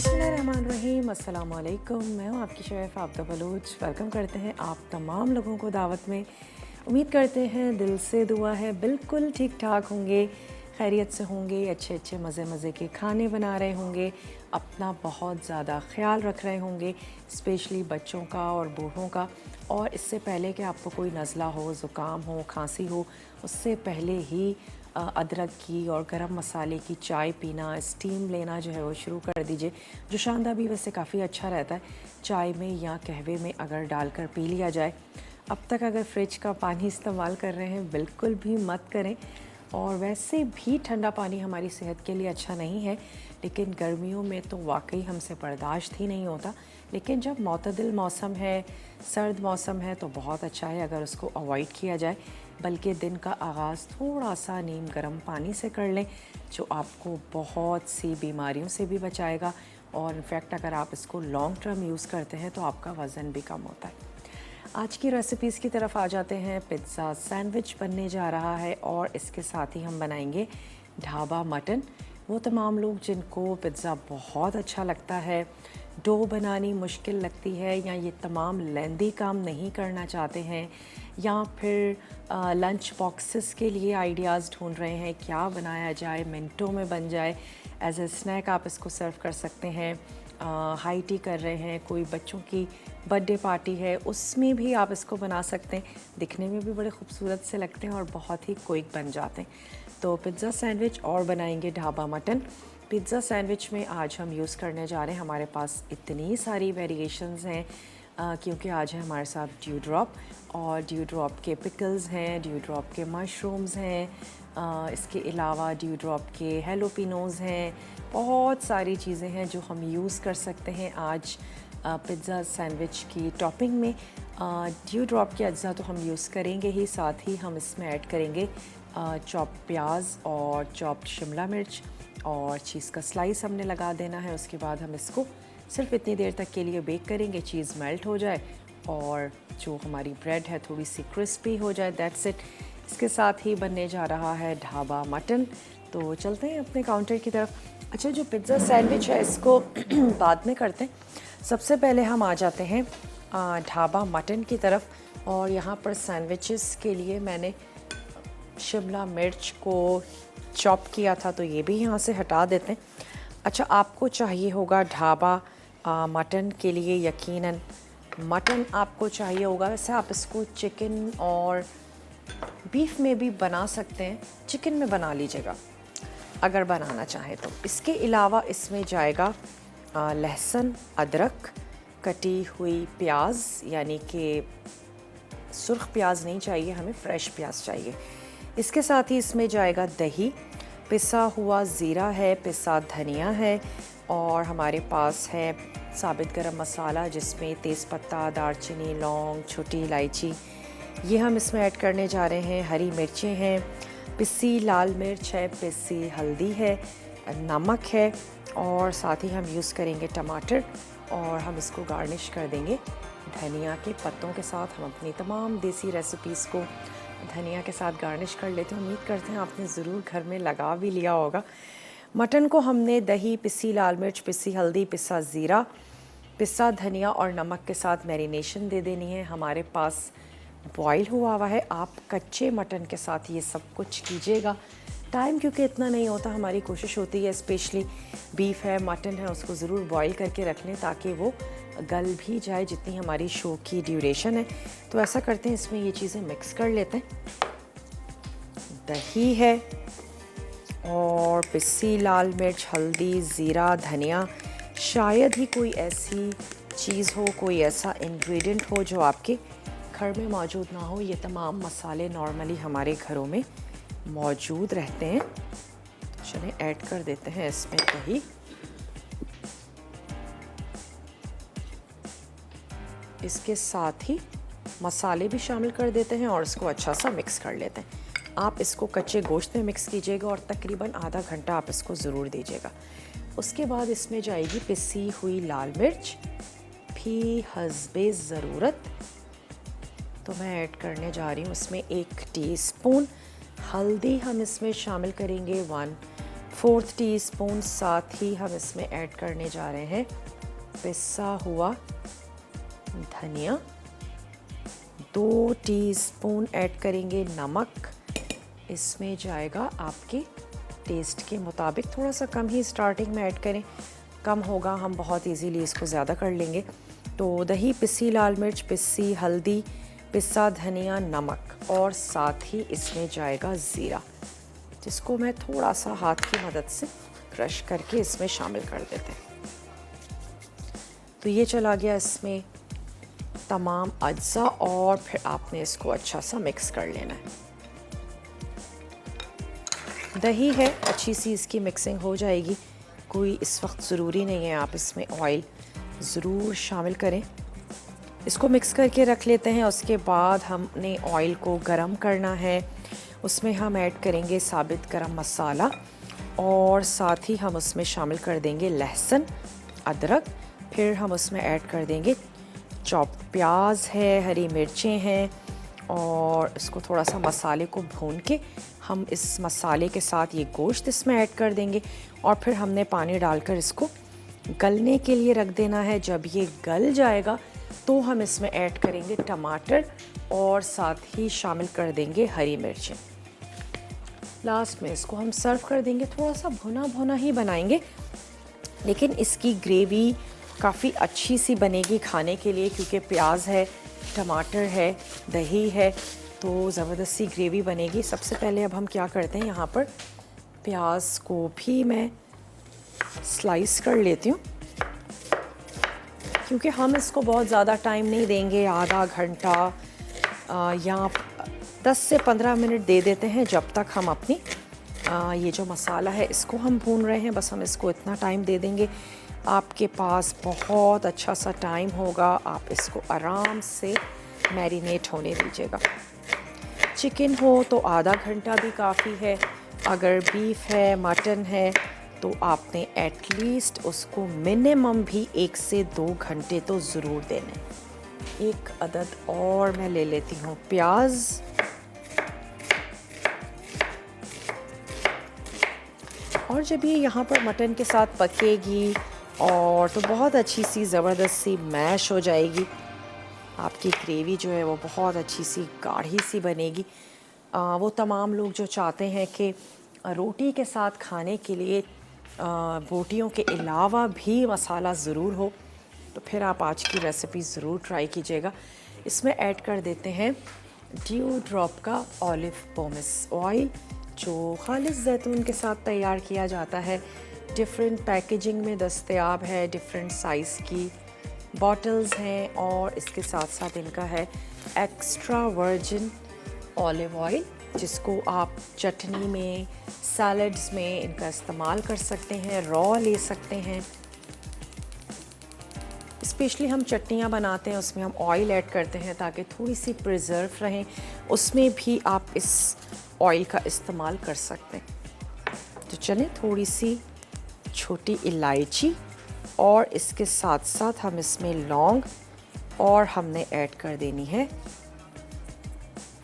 बिस्मिल्लाहिर्रहमानिर्रहीम, अस्सलाम वालेकुम। मैं हूँ आपकी शेफ़ आबिदा बलूच। वेलकम करते हैं आप तमाम लोगों को दावत में। उम्मीद करते हैं, दिल से दुआ है बिल्कुल ठीक ठाक होंगे, खैरियत से होंगे, अच्छे अच्छे मज़े मज़े के खाने बना रहे होंगे, अपना बहुत ज़्यादा ख्याल रख रहे होंगे, स्पेशली बच्चों का और बूढ़ों का। और इससे पहले कि आपको कोई नज़ला हो, ज़ुकाम हो, खांसी हो, उससे पहले ही अदरक की और गरम मसाले की चाय पीना, स्टीम लेना जो है वो शुरू कर दीजिए। जो शानदा भी वैसे काफ़ी अच्छा रहता है, चाय में या कहवे में अगर डालकर पी लिया जाए। अब तक अगर फ्रिज का पानी इस्तेमाल कर रहे हैं बिल्कुल भी मत करें। और वैसे भी ठंडा पानी हमारी सेहत के लिए अच्छा नहीं है, लेकिन गर्मियों में तो वाकई हमसे बर्दाश्त ही नहीं होता। लेकिन जब मतदिल मौसम है, सर्द मौसम है, तो बहुत अच्छा है अगर उसको अवॉइड किया जाए। बल्कि दिन का आगाज़ थोड़ा सा नीम गर्म पानी से कर लें, जो आपको बहुत सी बीमारियों से भी बचाएगा। और इनफैक्ट अगर आप इसको लॉन्ग टर्म यूज़ करते हैं तो आपका वज़न भी कम होता है। आज की रेसिपीज़ की तरफ आ जाते हैं। पिज़्ज़ा सैंडविच बनने जा रहा है और इसके साथ ही हम बनाएंगे ढाबा मटन। वो तमाम लोग जिनको पिज़्ज़ा बहुत अच्छा लगता है, डो बनानी मुश्किल लगती है, या ये तमाम लेंदी काम नहीं करना चाहते हैं, या फिर लंच बॉक्सेस के लिए आइडियाज़ ढूंढ रहे हैं क्या बनाया जाए, मिनटों में बन जाए, एज ए स्नैक आप इसको सर्व कर सकते हैं। हाई टी कर रहे हैं, कोई बच्चों की बर्थडे पार्टी है, उसमें भी आप इसको बना सकते हैं। दिखने में भी बड़े खूबसूरत से लगते हैं और बहुत ही क्विक बन जाते हैं। तो पिज़्ज़ा सैंडविच और बनाएंगे ढाबा मटन। पिज़्ज़ा सैंडविच में आज हम यूज़ करने जा रहे हैं, हमारे पास इतनी सारी वेरिएशंस हैं क्योंकि आज है हमारे साथ ड्यू ड्रॉप, और ड्यू ड्रॉप के पिकल्स हैं, ड्यू ड्रॉप के मशरूम्स हैं, इसके अलावा ड्यू ड्रॉप के हेलोपिनोज़ हैं। बहुत सारी चीज़ें हैं जो हम यूज़ कर सकते हैं आज पिज़्ज़ा सैंडविच की टॉपिंग में। ड्यू ड्रॉप के अज्जा तो हम यूज़ करेंगे ही, साथ ही हम इसमें ऐड करेंगे चॉप प्याज और चॉप्ड शिमला मिर्च, और चीज़ का स्लाइस हमने लगा देना है। उसके बाद हम इसको सिर्फ इतनी देर तक के लिए बेक करेंगे, चीज़ मेल्ट हो जाए और जो हमारी ब्रेड है थोड़ी सी क्रिस्पी हो जाए, दैट्स इट। इसके साथ ही बनने जा रहा है ढाबा मटन। तो चलते हैं अपने काउंटर की तरफ। अच्छा, जो पिज़्ज़ा सैंडविच है इसको बाद में करते हैं। सबसे पहले हम आ जाते हैं ढाबा मटन की तरफ। और यहाँ पर सैंडविचेस के लिए मैंने शिमला मिर्च को चॉप किया था, तो ये भी यहाँ से हटा देते हैं। अच्छा, आपको चाहिए होगा ढाबा मटन के लिए यकीनन मटन आपको चाहिए होगा। वैसे आप इसको चिकन और बीफ में भी बना सकते हैं, चिकन में बना लीजिएगा अगर बनाना चाहें तो। इसके अलावा इसमें जाएगा लहसुन, अदरक, कटी हुई प्याज, यानी कि सुर्ख प्याज नहीं चाहिए हमें, फ्रेश प्याज चाहिए। इसके साथ ही इसमें जाएगा दही, पिसा हुआ ज़ीरा है, पिसा धनिया है, और हमारे पास है साबित गरम मसाला जिसमें तेज़पत्ता, दालचीनी, लौंग, छोटी इलायची, ये हम इसमें ऐड करने जा रहे हैं। हरी मिर्चें हैं, पिसी लाल मिर्च है, पिसी हल्दी है, नमक है, और साथ ही हम यूज़ करेंगे टमाटर, और हम इसको गार्निश कर देंगे धनिया के पत्तों के साथ। हम अपनी तमाम देसी रेसिपीज़ को धनिया के साथ गार्निश कर लेते हैं। उम्मीद करते हैं आपने ज़रूर घर में लगा भी लिया होगा। मटन को हमने दही, पिसी लाल मिर्च, पिसी हल्दी, पिसा ज़ीरा, पिसा धनिया और नमक के साथ मैरिनेशन दे देनी है। हमारे पास बॉयल हुआ है। आप कच्चे मटन के साथ ये सब कुछ कीजिएगा। टाइम क्योंकि इतना नहीं होता, हमारी कोशिश होती है स्पेशली बीफ है, मटन है, उसको ज़रूर बॉयल करके रख लें ताकि वो गल भी जाए जितनी हमारी शो की ड्यूरेशन है। तो ऐसा करते हैं, इसमें ये चीज़ें मिक्स कर लेते हैं। दही है और पिसी लाल मिर्च, हल्दी, ज़ीरा, धनिया। शायद ही कोई ऐसी चीज़ हो, कोई ऐसा इंग्रेडिएंट हो जो आपके घर में मौजूद ना हो। ये तमाम मसाले नॉर्मली हमारे घरों में मौजूद रहते हैं। चलिए ऐड कर देते हैं इसमें दही। इसके साथ ही मसाले भी शामिल कर देते हैं और इसको अच्छा सा मिक्स कर लेते हैं। आप इसको कच्चे गोश्त में मिक्स कीजिएगा और तकरीबन आधा घंटा आप इसको ज़रूर दीजिएगा। उसके बाद इसमें जाएगी पिसी हुई लाल मिर्च भी हस्बे ज़रूरत। तो मैं ऐड करने जा रही हूँ इसमें 1 टीस्पून। हल्दी हम इसमें शामिल करेंगे 1 4th टीस्पून साथ ही हम इसमें ऐड करने जा रहे हैं पिसा हुआ धनिया। 2 टीस्पून ऐड करेंगे नमक। इसमें जाएगा आपके टेस्ट के मुताबिक, थोड़ा सा कम ही स्टार्टिंग में ऐड करें, कम होगा हम बहुत इजीली इसको ज़्यादा कर लेंगे। तो दही, पिसी लाल मिर्च, पिसी हल्दी, पिसा धनिया, नमक और साथ ही इसमें जाएगा ज़ीरा, जिसको मैं थोड़ा सा हाथ की मदद से क्रश करके इसमें शामिल कर देते हैं। तो ये चला गया इसमें तमाम अज्जा और फिर आपने इसको अच्छा सा मिक्स कर लेना है। दही है, अच्छी सी इसकी मिक्सिंग हो जाएगी। कोई इस वक्त ज़रूरी नहीं है आप इसमें ऑयल ज़रूर शामिल करें। इसको मिक्स करके रख लेते हैं। उसके बाद हमने ऑयल को गरम करना है। उसमें हम ऐड करेंगे साबित गरम मसाला और साथ ही हम उसमें शामिल कर देंगे लहसुन, अदरक। फिर हम उसमें ऐड कर देंगे चॉप प्याज है, हरी मिर्चें हैं और इसको थोड़ा सा मसाले को भून के हम इस मसाले के साथ ये गोश्त इसमें ऐड कर देंगे और फिर हमने पानी डालकर इसको गलने के लिए रख देना है। जब ये गल जाएगा तो हम इसमें ऐड करेंगे टमाटर और साथ ही शामिल कर देंगे हरी मिर्चें। लास्ट में इसको हम सर्व कर देंगे। थोड़ा सा भुना भुना ही बनाएंगे, लेकिन इसकी ग्रेवी काफ़ी अच्छी सी बनेगी खाने के लिए, क्योंकि प्याज है, टमाटर है, दही है, तो ज़बरदस्त सी ग्रेवी बनेगी। सबसे पहले अब हम क्या करते हैं, यहाँ पर प्याज को भी मैं स्लाइस कर लेती हूँ, क्योंकि हम इसको बहुत ज़्यादा टाइम नहीं देंगे। आधा घंटा या 10 से 15 मिनट दे देते हैं, जब तक हम अपनी ये जो मसाला है इसको हम भून रहे हैं। बस हम इसको इतना टाइम दे देंगे। आपके पास बहुत अच्छा सा टाइम होगा, आप इसको आराम से मैरिनेट होने दीजिएगा। चिकन हो तो आधा घंटा भी काफ़ी है, अगर बीफ है, मटन है, तो आपने एटलीस्ट उसको मिनिमम भी 1 से 2 घंटे तो ज़रूर देने। एक अदद और मैं ले लेती हूँ प्याज। और जब ये यहाँ पर मटन के साथ पकेगी और तो बहुत अच्छी सी ज़बरदस्त सी मैश हो जाएगी। आपकी ग्रेवी जो है वो बहुत अच्छी सी गाढ़ी सी बनेगी। वो तमाम लोग जो चाहते हैं कि रोटी के साथ खाने के लिए रोटियों के अलावा भी मसाला ज़रूर हो, तो फिर आप आज की रेसिपी ज़रूर ट्राई कीजिएगा। इसमें ऐड कर देते हैं ड्यू ड्रॉप का ऑलिव पोमेस ऑयल, जो खालिस जैतून के साथ तैयार किया जाता है। डिफरेंट पैकेजिंग में दस्तयाब है, डिफरेंट साइज़ की बॉटल्स हैं और इसके साथ साथ इनका है एक्स्ट्रा वर्जिन ऑलिव ऑयल, जिसको आप चटनी में, सैलड्स में इनका इस्तेमाल कर सकते हैं, रॉ ले सकते हैं। स्पेशली हम चटनियाँ बनाते हैं उसमें हम ऑयल ऐड करते हैं ताकि थोड़ी सी प्रिजर्व रहें, उसमें भी आप इस ऑयल का इस्तेमाल कर सकते हैं। तो चलें, थोड़ी सी छोटी इलायची और इसके साथ साथ हम इसमें लौंग और हमने ऐड कर देनी है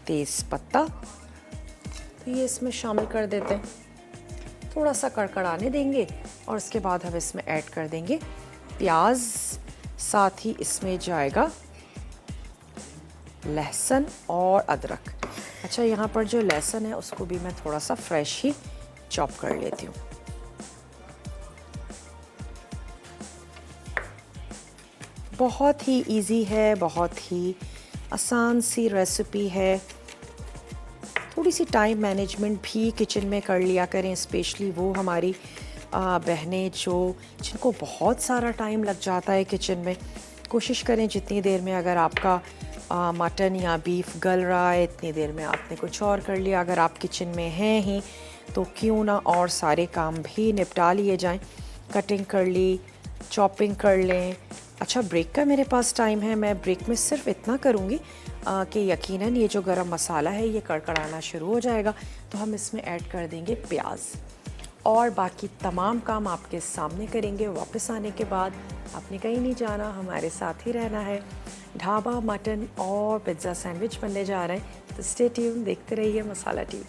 तेज़ पत्ता, तो ये इसमें शामिल कर देते हैं। थोड़ा सा कड़कड़ाने देंगे और उसके बाद हम इसमें ऐड कर देंगे प्याज, साथ ही इसमें जाएगा लहसुन और अदरक। अच्छा, यहाँ पर जो लहसुन है उसको भी मैं थोड़ा सा फ्रेश ही चॉप कर लेती हूँ। बहुत ही इजी है, बहुत ही आसान सी रेसिपी है। थोड़ी सी टाइम मैनेजमेंट भी किचन में कर लिया करें, स्पेशली वो हमारी बहनें जिनको बहुत सारा टाइम लग जाता है किचन में। कोशिश करें जितनी देर में अगर आपका मटन या बीफ गल रहा है, इतनी देर में आपने कुछ और कर लिया। अगर आप किचन में हैं ही तो क्यों ना और सारे काम भी निपटा लिए जाएं। कटिंग कर ली, चॉपिंग कर लें। अच्छा, ब्रेक का मेरे पास टाइम है, मैं ब्रेक में सिर्फ इतना करूँगी कि यकीनन ये जो गरम मसाला है ये कड़कड़ाना शुरू हो जाएगा, तो हम इसमें ऐड कर देंगे प्याज और बाकी तमाम काम आपके सामने करेंगे। वापस आने के बाद आपने कहीं नहीं जाना, हमारे साथ ही रहना है। ढाबा मटन और पिज़्ज़ा सैंडविच बनने जा रहे हैं, तो स्टे ट्यून, देखते रहिए मसाला टीवी।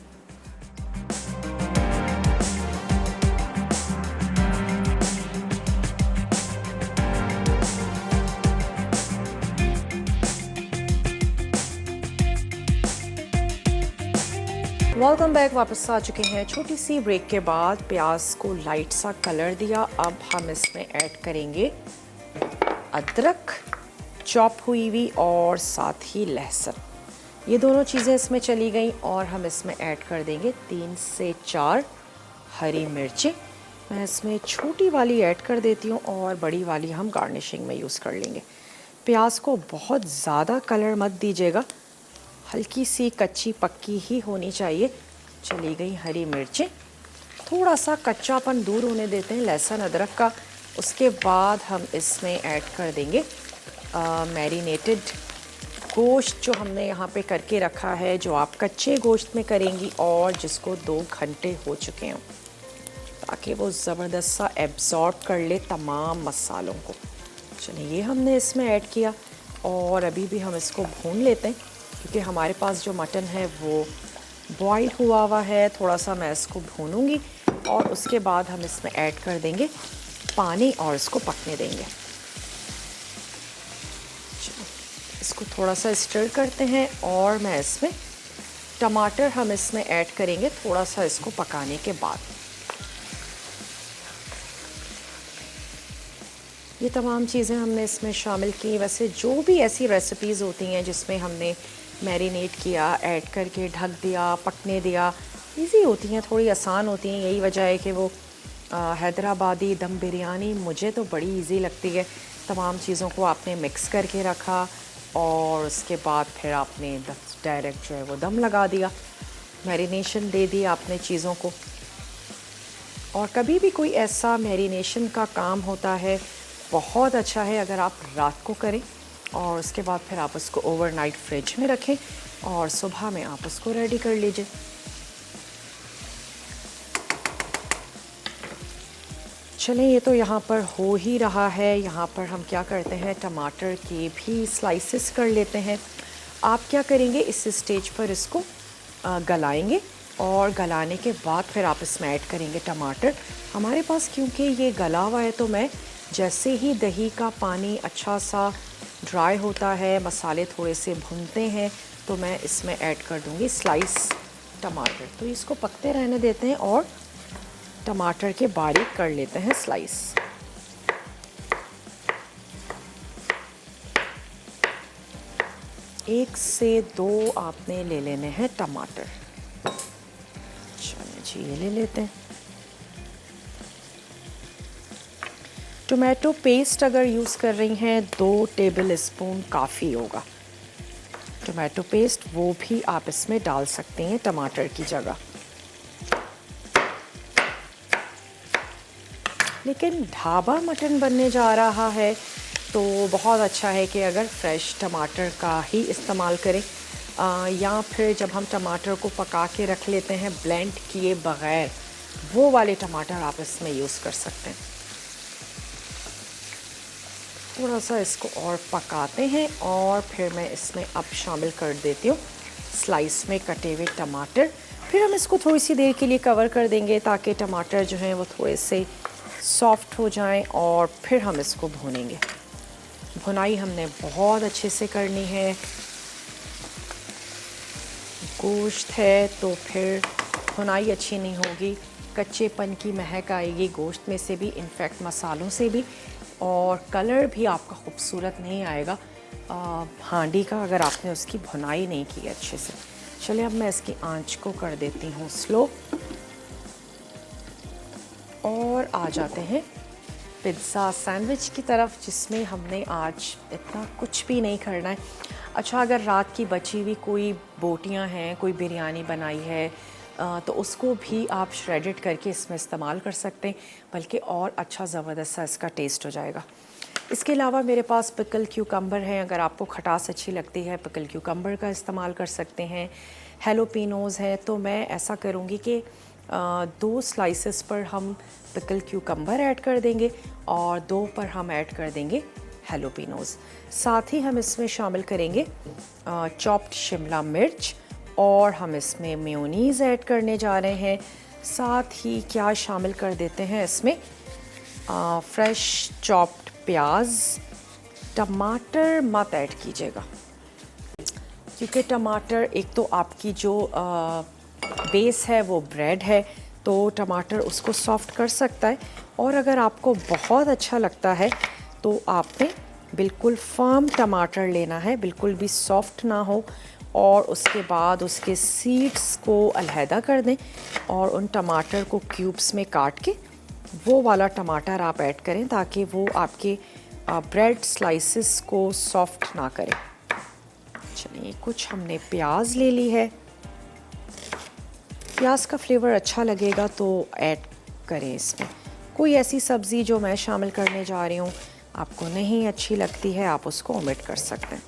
Welcome back. वापस आ चुके हैं छोटी सी ब्रेक के बाद। प्याज को लाइट सा कलर दिया। अब हम इसमें ऐड करेंगे अदरक चॉप हुई हुई और साथ ही लहसुन। ये दोनों चीज़ें इसमें चली गई और हम इसमें ऐड कर देंगे 3 से 4 हरी मिर्चें। मैं इसमें छोटी वाली ऐड कर देती हूँ और बड़ी वाली हम गार्निशिंग में यूज़ कर लेंगे। प्याज को बहुत ज़्यादा कलर मत दीजिएगा, हल्की सी कच्ची पक्की ही होनी चाहिए। चली गई हरी मिर्चें, थोड़ा सा कच्चापन दूर होने देते हैं लहसुन अदरक का। उसके बाद हम इसमें ऐड कर देंगे मैरिनेटेड गोश्त जो हमने यहाँ पे करके रखा है, जो आप कच्चे गोश्त में करेंगी और जिसको 2 घंटे हो चुके हैं, ताकि वो ज़बरदस्त सा एब्जॉर्ब कर ले तमाम मसालों को। चलिए ये हमने इसमें ऐड किया और अभी भी हम इसको भून लेते हैं, क्योंकि हमारे पास जो मटन है वो बॉईल हुआ है। थोड़ा सा मैं इसको भूनूंगी और उसके बाद हम इसमें ऐड कर देंगे पानी और इसको पकने देंगे। चलो इसको थोड़ा सा स्टर करते हैं और मैं इसमें टमाटर हम इसमें ऐड करेंगे थोड़ा सा इसको पकाने के बाद। ये तमाम चीज़ें हमने इसमें शामिल की। वैसे जो भी ऐसी रेसिपीज़ होती हैं जिसमें हमने मैरिनेट किया, ऐड करके ढक दिया, पकने दिया, इजी होती हैं, थोड़ी आसान होती हैं। यही वजह है कि वो हैदराबादी दम बिरयानी मुझे तो बड़ी इजी लगती है। तमाम चीज़ों को आपने मिक्स करके रखा और उसके बाद फिर आपने डायरेक्ट जो है वो दम लगा दिया, मैरिनेशन दे दी आपने चीज़ों को। और कभी भी कोई ऐसा मैरिनेशन का काम होता है, बहुत अच्छा है अगर आप रात को करें और उसके बाद फिर आप उसको ओवरनाइट फ्रिज में रखें और सुबह में आप उसको रेडी कर लीजिए। चलें ये तो यहाँ पर हो ही रहा है। यहाँ पर हम क्या करते हैं, टमाटर के भी स्लाइसेस कर लेते हैं। आप क्या करेंगे, इस स्टेज पर इसको गलाएंगे और गलाने के बाद फिर आप इसमें ऐड करेंगे टमाटर। हमारे पास क्योंकि ये गला हुआ है तो मैं जैसे ही दही का पानी अच्छा सा ड्राई होता है, मसाले थोड़े से भुनते हैं, तो मैं इसमें ऐड कर दूंगी स्लाइस टमाटर। तो इसको पकते रहने देते हैं और टमाटर के बारीक कर लेते हैं स्लाइस। एक से 2 आपने ले लेने हैं टमाटर। चलिए जी ये ले लेते हैं। टोमेटो पेस्ट अगर यूज़ कर रही हैं 2 टेबल स्पून काफ़ी होगा। टोमेटो पेस्ट वो भी आप इसमें डाल सकते हैं टमाटर की जगह। लेकिन ढाबा मटन बनने जा रहा है तो बहुत अच्छा है कि अगर फ्रेश टमाटर का ही इस्तेमाल करें, या फिर जब हम टमाटर को पका के रख लेते हैं ब्लेंड किए बग़ैर, वो वाले टमाटर आप इसमें यूज़ कर सकते हैं। थोड़ा सा इसको और पकाते हैं और फिर मैं इसमें अब शामिल कर देती हूँ स्लाइस में कटे हुए टमाटर। फिर हम इसको थोड़ी सी देर के लिए कवर कर देंगे ताकि टमाटर जो हैं वो थोड़े से सॉफ्ट हो जाएं और फिर हम इसको भूनेंगे। भुनाई हमने बहुत अच्छे से करनी है। गोश्त है तो फिर भुनाई अच्छी नहीं होगी, कच्चेपन की महक आएगी गोश्त में से भी, इनफैक्ट मसालों से भी, और कलर भी आपका खूबसूरत नहीं आएगा हांडी का अगर आपने उसकी भुनाई नहीं की अच्छे से। चलिए अब मैं इसकी आंच को कर देती हूँ स्लो और आ जाते हैं पिज़्ज़ा सैंडविच की तरफ, जिसमें हमने आज इतना कुछ भी नहीं करना है। अच्छा, अगर रात की बची हुई कोई बोटियां हैं, कोई बिरयानी बनाई है, तो उसको भी आप श्रेडेड करके इसमें इस्तेमाल कर सकते हैं, बल्कि और अच्छा ज़बरदस्त सा इसका टेस्ट हो जाएगा। इसके अलावा मेरे पास पिकल क्यूकम्बर हैं, अगर आपको खटास अच्छी लगती है पिकल क्यूकम्बर का इस्तेमाल कर सकते हैं। हेलोपिनोज़ हैं तो मैं ऐसा करूँगी कि 2 स्लाइसेस पर हम पिकल क्यूकम्बर ऐड कर देंगे और 2 पर हम ऐड कर देंगे हेलोपिनोज़। साथ ही हम इसमें शामिल करेंगे चॉप्ड शिमला मिर्च और हम इसमें मेयोनीज़ ऐड करने जा रहे हैं। साथ ही क्या शामिल कर देते हैं इसमें फ्रेश चॉप्ड प्याज। टमाटर मत ऐड कीजिएगा, क्योंकि टमाटर एक तो आपकी जो बेस है वो ब्रेड है, तो टमाटर उसको सॉफ्ट कर सकता है। और अगर आपको बहुत अच्छा लगता है तो आपने बिल्कुल फर्म टमाटर लेना है, बिल्कुल भी सॉफ्ट ना हो, और उसके बाद उसके सीड्स को अलहदा कर दें और उन टमाटर को क्यूब्स में काट के वो वाला टमाटर आप ऐड करें ताकि वो आपके ब्रेड स्लाइसेस को सॉफ्ट ना करें। चलिए, कुछ हमने प्याज ले ली है। प्याज का फ्लेवर अच्छा लगेगा तो ऐड करें इसमें। कोई ऐसी सब्ज़ी जो मैं शामिल करने जा रही हूँ आपको नहीं अच्छी लगती है, आप उसको ओमिट कर सकते हैं।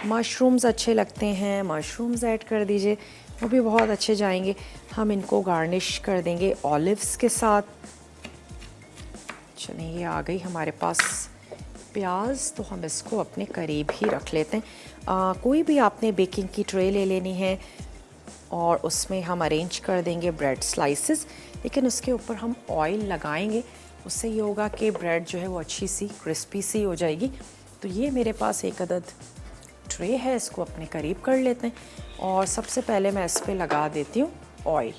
मशरूम्स अच्छे लगते हैं, मशरूम्स ऐड कर दीजिए, वो भी बहुत अच्छे जाएंगे। हम इनको गार्निश कर देंगे ऑलिव्स के साथ। चलिए, ये आ गई हमारे पास प्याज, तो हम इसको अपने करीब ही रख लेते हैं। कोई भी आपने बेकिंग की ट्रे ले लेनी है और उसमें हम अरेंज कर देंगे ब्रेड स्लाइसेस, लेकिन उसके ऊपर हम ऑयल लगाएंगे। उससे ये होगा कि ब्रेड जो है वो अच्छी सी क्रिस्पी सी हो जाएगी। तो ये मेरे पास एक अदद ट्रे है, इसको अपने करीब कर लेते हैं और सबसे पहले मैं इस पर लगा देती हूँ ऑयल।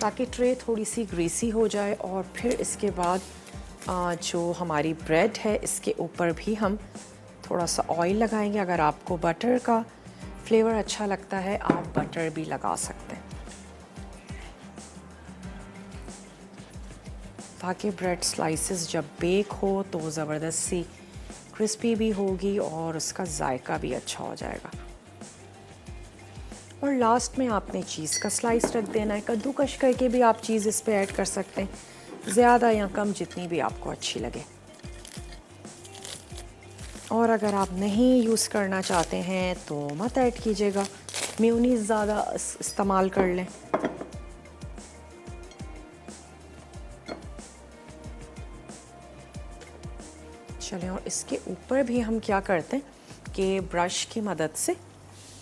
ताकि ट्रे थोड़ी सी ग्रीसी हो जाए, और फिर इसके बाद जो हमारी ब्रेड है इसके ऊपर भी हम थोड़ा सा ऑयल लगाएंगे। अगर आपको बटर का फ्लेवर अच्छा लगता है आप बटर भी लगा सकते हैं, ताकि ब्रेड स्लाइसेस जब बेक हो तो ज़बरदस्त सी क्रिस्पी भी होगी और उसका जायका भी अच्छा हो जाएगा। और लास्ट में आपने चीज़ का स्लाइस रख देना है। कद्दूकश करके भी आप चीज़ इस पे ऐड कर सकते हैं, ज़्यादा या कम जितनी भी आपको अच्छी लगे। और अगर आप नहीं यूज़ करना चाहते हैं तो मत ऐड कीजिएगा, मेयोनीज़ ज़्यादा इस्तेमाल कर लें। चलें, और इसके ऊपर भी हम क्या करते हैं कि ब्रश की मदद से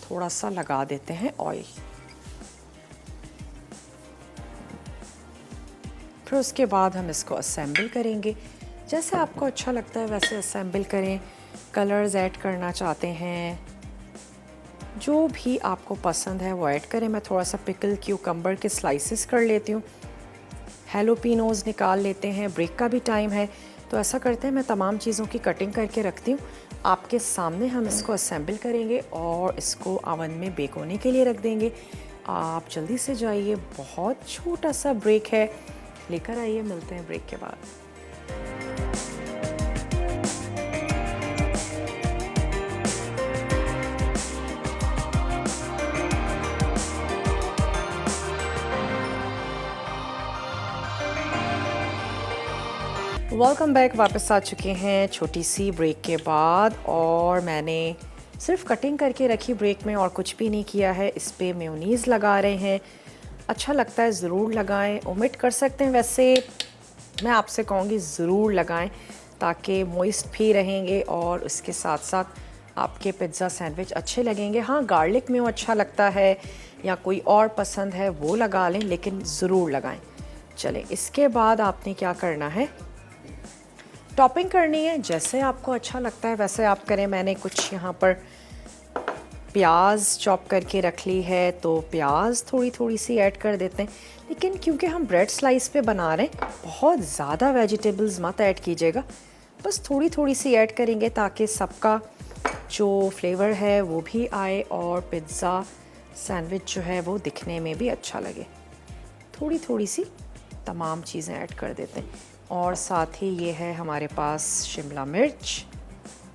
थोड़ा सा लगा देते हैं ऑयल। फिर उसके बाद हम इसको असेंबल करेंगे। जैसे आपको अच्छा लगता है वैसे असेंबल करें। कलर्स ऐड करना चाहते हैं, जो भी आपको पसंद है वो ऐड करें। मैं थोड़ा सा पिकल क्यूकम्बर के स्लाइसेस कर लेती हूँ। हैलोपिनोज निकाल लेते हैं, ब्रेक का भी टाइम है तो ऐसा करते हैं मैं तमाम चीज़ों की कटिंग करके रखती हूँ। आपके सामने हम इसको असेंबल करेंगे और इसको ओवन में बेक होने के लिए रख देंगे। आप जल्दी से जाइए, बहुत छोटा सा ब्रेक है, लेकर आइए। मिलते हैं ब्रेक के बाद। वेलकम बैक, वापस आ चुके हैं छोटी सी ब्रेक के बाद। और मैंने सिर्फ कटिंग करके रखी ब्रेक में, और कुछ भी नहीं किया है। इस पे मेयोनीज़ लगा रहे हैं। अच्छा लगता है ज़रूर लगाएं, ओमिट कर सकते हैं। वैसे मैं आपसे कहूँगी ज़रूर लगाएं ताकि मॉइस्ट भी रहेंगे और इसके साथ साथ आपके पिज़्ज़ा सैंडविच अच्छे लगेंगे। हाँ, गार्लिक मेयो अच्छा लगता है या कोई और पसंद है वो लगा लें, लेकिन ज़रूर लगाएं। चलें, इसके बाद आपने क्या करना है, टॉपिंग करनी है। जैसे आपको अच्छा लगता है वैसे आप करें। मैंने कुछ यहाँ पर प्याज चॉप करके रख ली है तो प्याज थोड़ी थोड़ी सी ऐड कर देते हैं। लेकिन क्योंकि हम ब्रेड स्लाइस पे बना रहे हैं, बहुत ज़्यादा वेजिटेबल्स मत ऐड कीजिएगा, बस थोड़ी थोड़ी सी ऐड करेंगे ताकि सबका जो फ्लेवर है वो भी आए और पिज़्ज़ा सैंडविच जो है वो दिखने में भी अच्छा लगे। थोड़ी थोड़ी सी तमाम चीज़ें ऐड कर देते हैं। और साथ ही ये है हमारे पास शिमला मिर्च,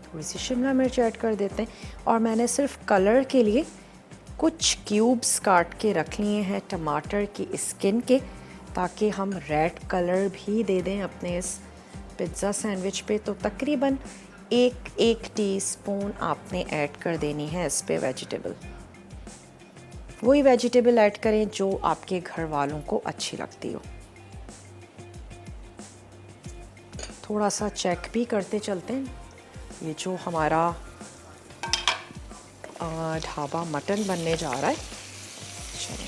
थोड़ी सी शिमला मिर्च ऐड कर देते हैं। और मैंने सिर्फ कलर के लिए कुछ क्यूब्स काट के रख लिए हैं टमाटर की स्किन के, ताकि हम रेड कलर भी दे दें अपने इस पिज़्ज़ा सैंडविच पे। तो तकरीबन एक टीस्पून आपने ऐड कर देनी है इस पे वेजिटेबल। वही वेजिटेबल ऐड करें जो आपके घर वालों को अच्छी लगती हो। थोड़ा सा चेक भी करते चलते हैं। ये जो हमारा ढाबा मटन बनने जा रहा है, चलिए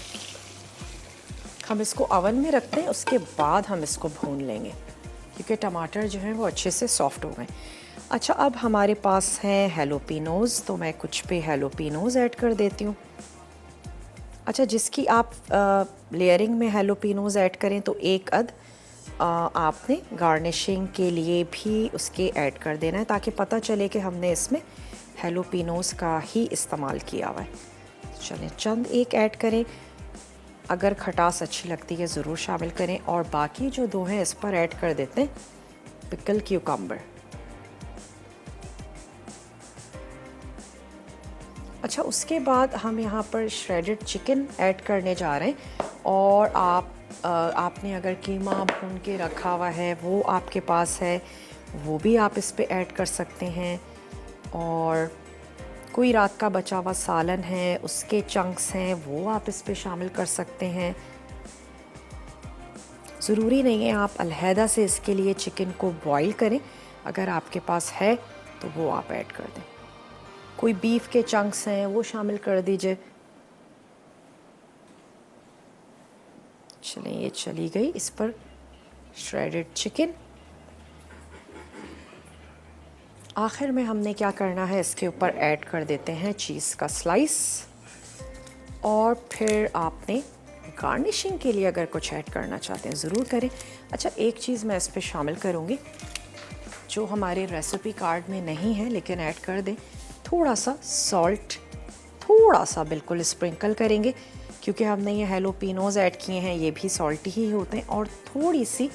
हम इसको ओवन में रखते हैं, उसके बाद हम इसको भून लेंगे क्योंकि टमाटर जो हैं वो अच्छे से सॉफ्ट हो गए। अच्छा, अब हमारे पास हैं हैलोपिनोज़, तो मैं कुछ पे हैलोपिनोज़ ऐड कर देती हूँ। अच्छा, जिसकी आप लेयरिंग में हैलोपिनोज़ ऐड करें तो एक अद आपने गार्निशिंग के लिए भी उसके ऐड कर देना है, ताकि पता चले कि हमने इसमें हैलोपिनोज़ का ही इस्तेमाल किया हुआ है। चलें, चंद एक ऐड करें, अगर खटास अच्छी लगती है ज़रूर शामिल करें। और बाकी जो दो हैं इस पर ऐड कर देते हैं पिकल क्यूकम्बर। अच्छा, उसके बाद हम यहाँ पर श्रेडेड चिकन ऐड करने जा रहे हैं। और आपने अगर कीमा भून के रखा हुआ है वो आपके पास है, वो भी आप इस पे ऐड कर सकते हैं। और कोई रात का बचा हुआ सालन है, उसके चंक्स हैं, वो आप इस पे शामिल कर सकते हैं। ज़रूरी नहीं है आप अलहदा से इसके लिए चिकन को बॉईल करें, अगर आपके पास है तो वो आप ऐड कर दें। कोई बीफ के चंक्स हैं वो शामिल कर दीजिए। चलें, ये चली गई इस पर श्रेडेड चिकन। आखिर में हमने क्या करना है, इसके ऊपर ऐड कर देते हैं चीज़ का स्लाइस। और फिर आपने गार्निशिंग के लिए अगर कुछ ऐड करना चाहते हैं ज़रूर करें। अच्छा, एक चीज़ मैं इस पर शामिल करूँगी जो हमारे रेसिपी कार्ड में नहीं है, लेकिन ऐड कर दें, थोड़ा सा सॉल्ट, थोड़ा सा बिल्कुल स्प्रिंकल करेंगे, क्योंकि हमने ये हैलोपिनोज़ ऐड किए हैं, ये भी सॉल्टी ही होते हैं। और थोड़ी सी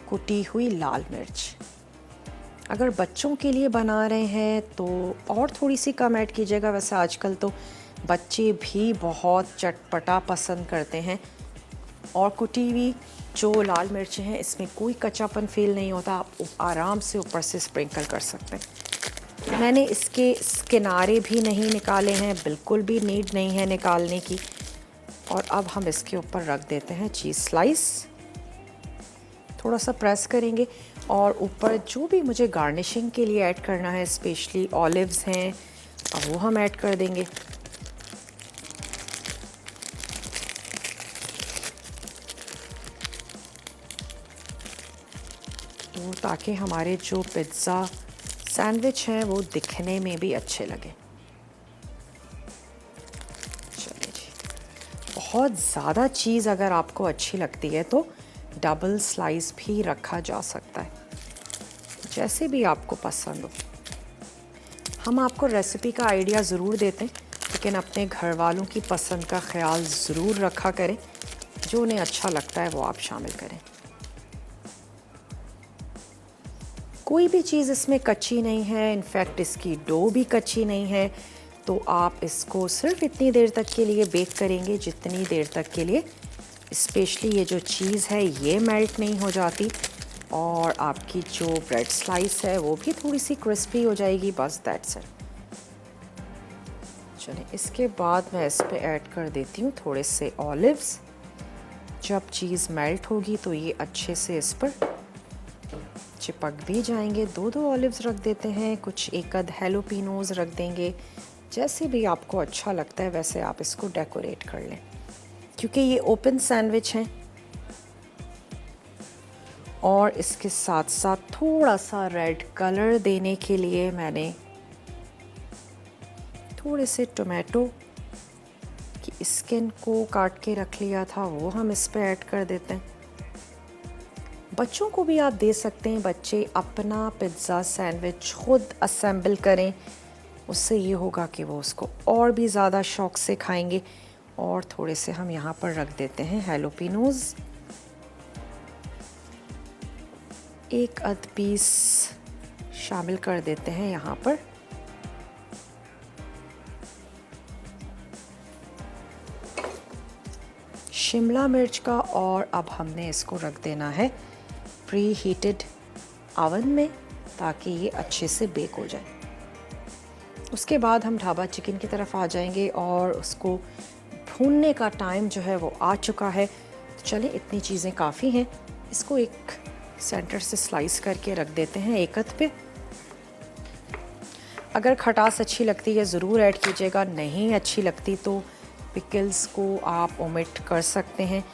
कुटी हुई लाल मिर्च। अगर बच्चों के लिए बना रहे हैं तो और थोड़ी सी कम ऐड कीजिएगा। वैसे आजकल तो बच्चे भी बहुत चटपटा पसंद करते हैं। और कुटी हुई जो लाल मिर्चें हैं, इसमें कोई कच्चापन फील नहीं होता, आप आराम से ऊपर से स्प्रिंकल कर सकते हैं। मैंने इसके किनारे भी नहीं निकाले हैं, बिल्कुल भी नीड नहीं है निकालने की। और अब हम इसके ऊपर रख देते हैं चीज़ स्लाइस, थोड़ा सा प्रेस करेंगे। और ऊपर जो भी मुझे गार्निशिंग के लिए ऐड करना है, स्पेशली ऑलिव्स हैं, वो हम ऐड कर देंगे। तो ताकि हमारे जो पिज़्ज़ा सैंडविच हैं वो दिखने में भी अच्छे लगे। चलिए जी, बहुत ज़्यादा चीज़ अगर आपको अच्छी लगती है तो डबल स्लाइस भी रखा जा सकता है, जैसे भी आपको पसंद हो। हम आपको रेसिपी का आइडिया ज़रूर देते हैं, लेकिन अपने घर वालों की पसंद का ख्याल ज़रूर रखा करें। जो उन्हें अच्छा लगता है वो आप शामिल करें। कोई भी चीज़ इसमें कच्ची नहीं है, इनफैक्ट इसकी डो भी कच्ची नहीं है। तो आप इसको सिर्फ इतनी देर तक के लिए बेक करेंगे जितनी देर तक के लिए स्पेशली ये जो चीज़ है ये मेल्ट नहीं हो जाती, और आपकी जो ब्रेड स्लाइस है वो भी थोड़ी सी क्रिस्पी हो जाएगी। बस दैट्स इट। चलिए, इसके बाद मैं इस पे ऐड कर देती हूँ थोड़े से ऑलिव्स। जब चीज़ मेल्ट होगी तो ये अच्छे से इस पर चिपक भी जाएंगे। दो दो ऑलिव्स रख देते हैं, कुछ एक आध हैलोपिनोज़ रख देंगे। जैसे भी आपको अच्छा लगता है वैसे आप इसको डेकोरेट कर लें, क्योंकि ये ओपन सैंडविच हैं। और इसके साथ साथ थोड़ा सा रेड कलर देने के लिए मैंने थोड़े से टोमेटो की स्किन को काट के रख लिया था, वो हम इस पे ऐड कर देते हैं। बच्चों को भी आप दे सकते हैं, बच्चे अपना पिज़्ज़ा सैंडविच खुद असेंबल करें, उससे ये होगा कि वो उसको और भी ज़्यादा शौक़ से खाएंगे। और थोड़े से हम यहाँ पर रख देते हैं हैलोपिनोज़, एक आध पीस शामिल कर देते हैं यहाँ पर। शिमला मिर्च का। और अब हमने इसको रख देना है प्री हीटेड ओवन में, ताकि ये अच्छे से बेक हो जाए। उसके बाद हम ढाबा चिकन की तरफ आ जाएंगे और उसको भूनने का टाइम जो है वो आ चुका है। तो चलिए, इतनी चीज़ें काफ़ी हैं। इसको एक सेंटर से स्लाइस करके रख देते हैं एक हथ पे। अगर खटास अच्छी लगती है ज़रूर ऐड कीजिएगा, नहीं अच्छी लगती तो पिकल्स को आप ओमिट कर सकते हैं।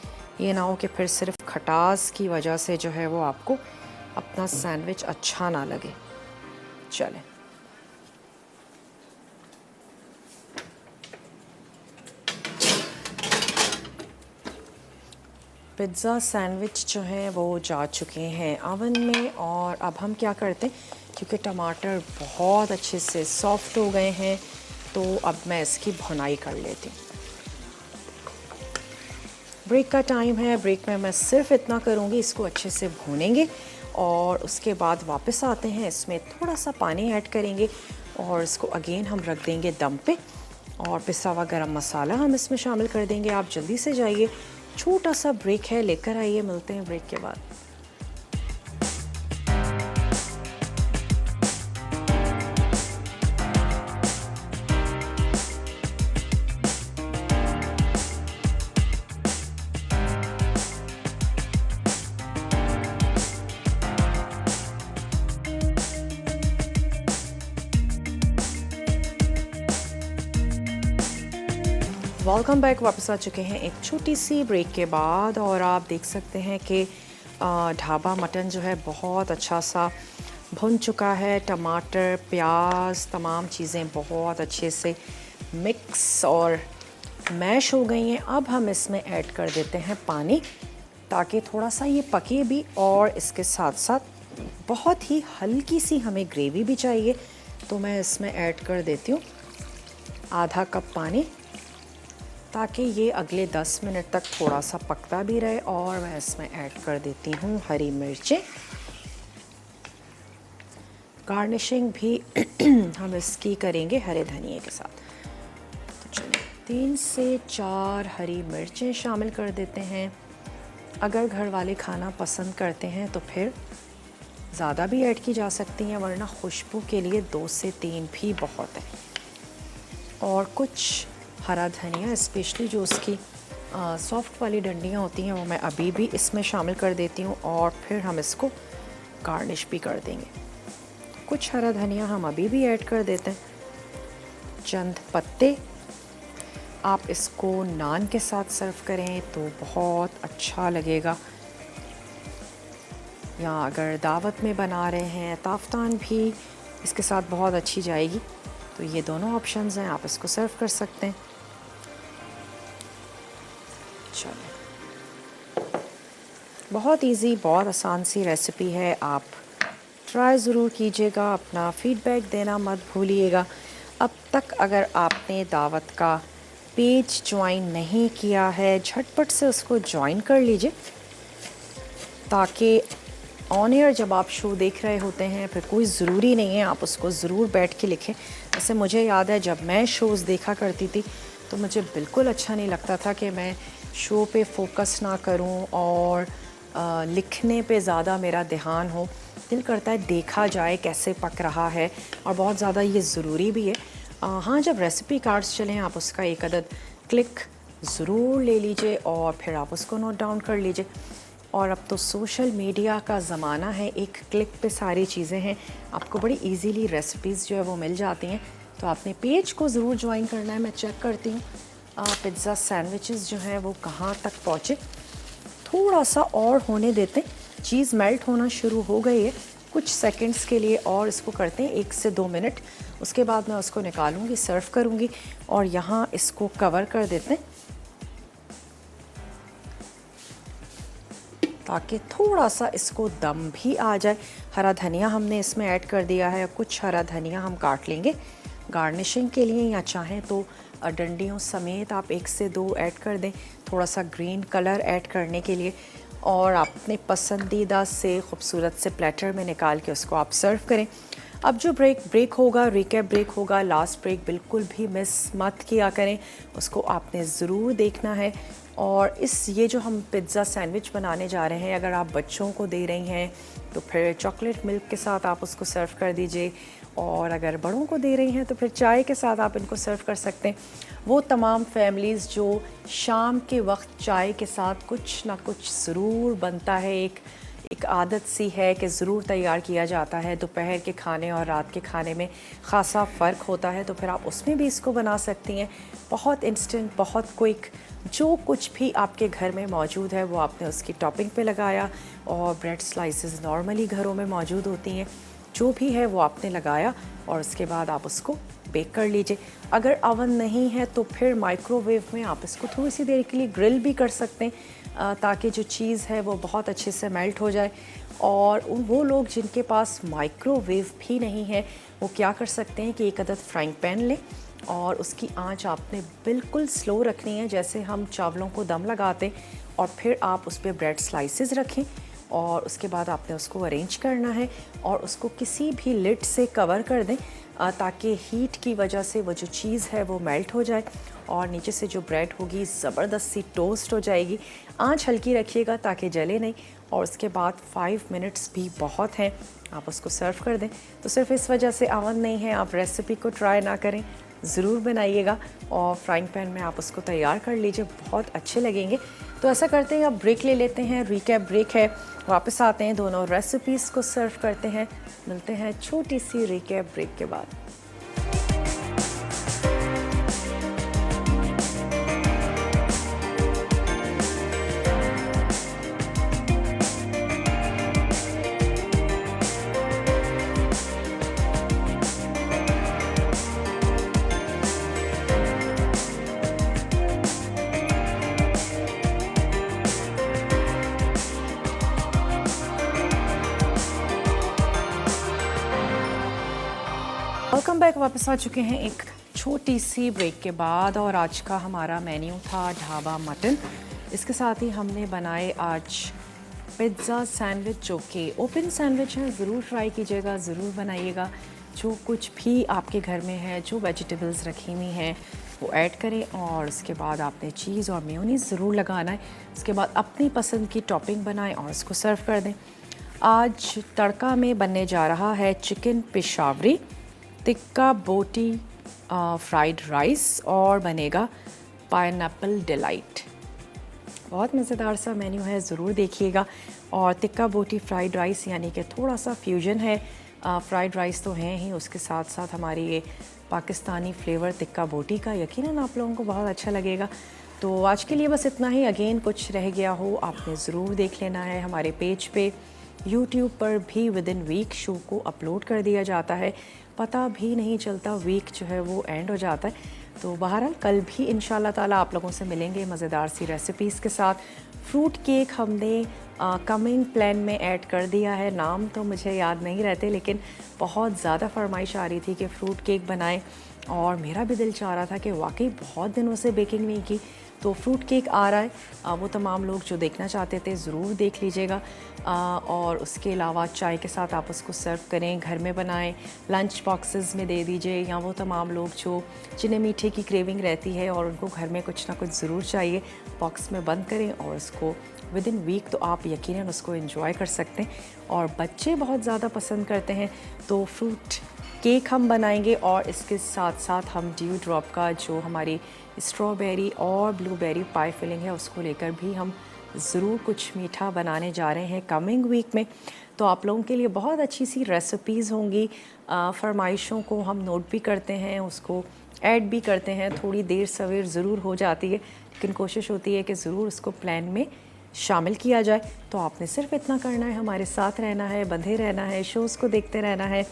ये ना हो कि फिर सिर्फ खटास की वजह से जो है वो आपको अपना सैंडविच अच्छा ना लगे। चलें, पिज़्ज़ा सैंडविच जो हैं वो जा चुके हैं ओवन में। और अब हम क्या करते हैं, क्योंकि टमाटर बहुत अच्छे से सॉफ्ट हो गए हैं, तो अब मैं इसकी भुनाई कर लेती हूँ। ब्रेक का टाइम है, ब्रेक में मैं सिर्फ इतना करूँगी, इसको अच्छे से भूनेंगे और उसके बाद वापस आते हैं, इसमें थोड़ा सा पानी ऐड करेंगे और इसको अगेन हम रख देंगे दम पे। और पिसा हुआ गरम मसाला हम इसमें शामिल कर देंगे। आप जल्दी से जाइए, छोटा सा ब्रेक है, लेकर आइए, मिलते हैं ब्रेक के बाद। वेलकम बैक, वापस आ चुके हैं एक छोटी सी ब्रेक के बाद। और आप देख सकते हैं कि ढाबा मटन जो है बहुत अच्छा सा भुन चुका है। टमाटर, प्याज, तमाम चीज़ें बहुत अच्छे से मिक्स और मैश हो गई हैं। अब हम इसमें ऐड कर देते हैं पानी, ताकि थोड़ा सा ये पके भी और इसके साथ साथ बहुत ही हल्की सी हमें ग्रेवी भी चाहिए। तो मैं इसमें ऐड कर देती हूँ आधा कप पानी, ताकि ये अगले 10 मिनट तक थोड़ा सा पकता भी रहे। और मैं इसमें ऐड कर देती हूँ हरी मिर्चें। गार्निशिंग भी हम इसकी करेंगे हरे धनिए के साथ। तो चलिए 3 से 4 हरी मिर्चें शामिल कर देते हैं। अगर घर वाले खाना पसंद करते हैं तो फिर ज़्यादा भी ऐड की जा सकती हैं, वरना खुशबू के लिए 2 से 3 भी बहुत है। और कुछ हरा धनिया, स्पेशली जो उसकी सॉफ्ट वाली डंडियाँ होती हैं, वो मैं अभी भी इसमें शामिल कर देती हूँ। और फिर हम इसको गार्निश भी कर देंगे। कुछ हरा धनिया हम अभी भी ऐड कर देते हैं, चंद पत्ते। आप इसको नान के साथ सर्व करें तो बहुत अच्छा लगेगा, या अगर दावत में बना रहे हैं, ताफ्तान भी इसके साथ बहुत अच्छी जाएगी। तो ये दोनों ऑप्शंस हैं, आप इसको सर्व कर सकते हैं। चलो, बहुत इजी, बहुत आसान सी रेसिपी है, आप ट्राई ज़रूर कीजिएगा। अपना फीडबैक देना मत भूलिएगा। अब तक अगर आपने दावत का पेज ज्वाइन नहीं किया है, झटपट से उसको ज्वाइन कर लीजिए, ताकि ऑन एयर जब आप शो देख रहे होते हैं, फिर कोई ज़रूरी नहीं है आप उसको ज़रूर बैठ के लिखें। जैसे मुझे याद है, जब मैं शोज़ देखा करती थी तो मुझे बिल्कुल अच्छा नहीं लगता था कि मैं शो पे फोकस ना करूं और लिखने पे ज़्यादा मेरा ध्यान हो। दिल करता है देखा जाए कैसे पक रहा है, और बहुत ज़्यादा ये ज़रूरी भी है। हाँ, जब रेसिपी कार्ड्स चलें, आप उसका एक अदद क्लिक ज़रूर ले लीजिए और फिर आप उसको नोट डाउन कर लीजिए। और अब तो सोशल मीडिया का ज़माना है, एक क्लिक पे सारी चीज़ें हैं, आपको बड़ी इजीली रेसिपीज़ जो है वो मिल जाती हैं। तो आपने पेज को ज़रूर ज्वाइन करना है। मैं चेक करती हूँ पिज़्ज़ा सैंडविचेस जो हैं वो कहाँ तक पहुँचे। थोड़ा सा और होने देते हैं, चीज़ मेल्ट होना शुरू हो गई है। कुछ सेकंड्स के लिए और इसको करते हैं, 1 से 2 मिनट। उसके बाद मैं उसको निकालूंगी, सर्व करूंगी। और यहाँ इसको कवर कर देते हैं, ताकि थोड़ा सा इसको दम भी आ जाए। हरा धनिया हमने इसमें ऐड कर दिया है, कुछ हरा धनिया हम काट लेंगे गार्निशिंग के लिए, या चाहें तो डंडियों समेत आप 1 से 2 ऐड कर दें, थोड़ा सा ग्रीन कलर ऐड करने के लिए। और अपने पसंदीदा से खूबसूरत से प्लेटर में निकाल के उसको आप सर्व करें। अब जो ब्रेक होगा, रिकैप ब्रेक होगा, लास्ट ब्रेक बिल्कुल भी मिस मत किया करें, उसको आपने ज़रूर देखना है। और ये जो हम पिज़्ज़ा सैंडविच बनाने जा रहे हैं, अगर आप बच्चों को दे रही हैं तो फिर चॉकलेट मिल्क के साथ आप उसको सर्व कर दीजिए, और अगर बड़ों को दे रही हैं तो फिर चाय के साथ आप इनको सर्व कर सकते हैं। वो तमाम फैमिलीज़ जो शाम के वक्त चाय के साथ कुछ ना कुछ ज़रूर बनता है, एक आदत सी है कि ज़रूर तैयार किया जाता है। दोपहर के खाने और रात के खाने में ख़ासा फ़र्क होता है, तो फिर आप उसमें भी इसको बना सकती हैं। बहुत इंस्टेंट, बहुत क्विक, जो कुछ भी आपके घर में मौजूद है वो आपने उसकी टॉपिंग पे लगाया। और ब्रेड स्लाइसेस नॉर्मली घरों में मौजूद होती हैं, जो भी है वो आपने लगाया और उसके बाद आप उसको बेक कर लीजिए। अगर अवन नहीं है तो फिर माइक्रोवेव में आप इसको थोड़ी सी देर के लिए ग्रिल भी कर सकते हैं ताकि जो चीज़ है वो बहुत अच्छे से मेल्ट हो जाए। और वो लोग जिनके पास माइक्रोवेव भी नहीं है वो क्या कर सकते हैं कि एक अदद फ्राइंग पैन लें और उसकी आंच आपने बिल्कुल स्लो रखनी है, जैसे हम चावलों को दम लगाते हैं, और फिर आप उस पर ब्रेड स्लाइसेस रखें और उसके बाद आपने उसको अरेंज करना है और उसको किसी भी लिड से कवर कर दें ताकि हीट की वजह से वो जो चीज़ है वो मेल्ट हो जाए और नीचे से जो ब्रेड होगी ज़बरदस्त सी टोस्ट हो जाएगी। आंच हल्की रखिएगा ताकि जले नहीं, और उसके बाद 5 मिनट्स भी बहुत हैं, आप उसको सर्व कर दें। तो सिर्फ इस वजह से अवन नहीं है आप रेसिपी को ट्राई ना करें, ज़रूर बनाइएगा और फ्राइंग पैन में आप उसको तैयार कर लीजिए, बहुत अच्छे लगेंगे। तो ऐसा करते हैं, अब ब्रेक ले लेते हैं, रिकैप ब्रेक है, वापस आते हैं, दोनों रेसिपीज़ को सर्व करते हैं। मिलते हैं छोटी सी रिकैप ब्रेक के बाद। वेलकम बैक, वापस आ चुके हैं एक छोटी सी ब्रेक के बाद। और आज का हमारा मेन्यू था ढाबा मटन। इसके साथ ही हमने बनाए आज पिज़्ज़ा सैंडविच, जो कि ओपन सैंडविच है। ज़रूर ट्राई कीजिएगा, ज़रूर बनाइएगा। जो कुछ भी आपके घर में है, जो वेजिटेबल्स रखी हुई हैं वो ऐड करें और उसके बाद आपने चीज़ और मेयोनीज़ ज़रूर लगाना है। उसके बाद अपनी पसंद की टॉपिंग बनाएं और उसको सर्व कर दें। आज तड़का में बनने जा रहा है चिकन पेशावरी, टिक्का बोटी फ्राइड राइस और बनेगा पाइनएप्पल डिलाइट। बहुत मज़ेदार सा मेन्यू है, ज़रूर देखिएगा। और टिक्का बोटी फ्राइड राइस यानी कि थोड़ा सा फ्यूजन है, फ्राइड राइस तो हैं ही, उसके साथ साथ हमारी ये पाकिस्तानी फ्लेवर टिक्का बोटी का यकीनन आप लोगों को बहुत अच्छा लगेगा। तो आज के लिए बस इतना ही। अगेन कुछ रह गया हो आपने ज़रूर देख लेना है। हमारे पेज पे यूट्यूब पर भी विद इन वीक शो को अपलोड कर दिया जाता है, पता भी नहीं चलता वीक जो है वो एंड हो जाता है। तो बहरहाल कल भी इंशाल्लाह ताला आप लोगों से मिलेंगे मज़ेदार सी रेसिपीज़ के साथ। फ्रूट केक हमने कमिंग प्लान में ऐड कर दिया है। नाम तो मुझे याद नहीं रहते, लेकिन बहुत ज़्यादा फरमाइश आ रही थी कि फ़्रूट केक बनाएं और मेरा भी दिल चाह रहा था कि वाकई बहुत दिनों से बेकिंग नहीं की। तो फ्रूट केक आ रहा है, वो तमाम लोग जो देखना चाहते थे ज़रूर देख लीजिएगा। और उसके अलावा चाय के साथ आप उसको सर्व करें, घर में बनाएं, लंच बॉक्सेस में दे दीजिए, या वो तमाम लोग जो जिन्हें मीठे की क्रेविंग रहती है और उनको घर में कुछ ना कुछ ज़रूर चाहिए, बॉक्स में बंद करें और उसको विद इन वीक तो आप यकीनन उसको एंजॉय कर सकते हैं। और बच्चे बहुत ज़्यादा पसंद करते हैं, तो फ्रूट केक हम बनाएंगे और इसके साथ साथ हम ड्यू ड्रॉप का जो हमारी स्ट्रॉबेरी और ब्लूबेरी पाई फिलिंग है उसको लेकर भी हम ज़रूर कुछ मीठा बनाने जा रहे हैं कमिंग वीक में। तो आप लोगों के लिए बहुत अच्छी सी रेसिपीज़ होंगी। फरमाइशों को हम नोट भी करते हैं, उसको ऐड भी करते हैं, थोड़ी देर सवेर ज़रूर हो जाती है, लेकिन कोशिश होती है कि ज़रूर उसको प्लान में शामिल किया जाए। तो आपने सिर्फ इतना करना है, हमारे साथ रहना है, बंधे रहना है, शोज़ को देखते रहना है,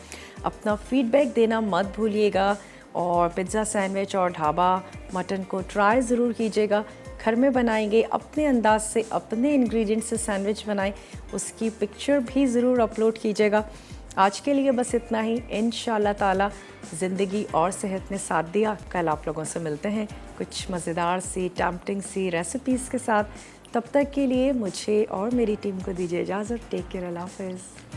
अपना फीडबैक देना मत भूलिएगा। और पिज़्ज़ा सैंडविच और ढाबा मटन को ट्राई ज़रूर कीजिएगा। घर में बनाएंगे अपने अंदाज से, अपने इंग्रेडिएंट से सैंडविच बनाएं, उसकी पिक्चर भी ज़रूर अपलोड कीजिएगा। आज के लिए बस इतना ही। इंशाल्लाह ताला ज़िंदगी और सेहत ने साथ दिया, कल आप लोगों से मिलते हैं कुछ मज़ेदार सी टेम्पटिंग सी रेसिपीज़ के साथ। तब तक के लिए मुझे और मेरी टीम को दीजिए इजाज़त। टेक केयर, अल्लाह हाफ़िज़।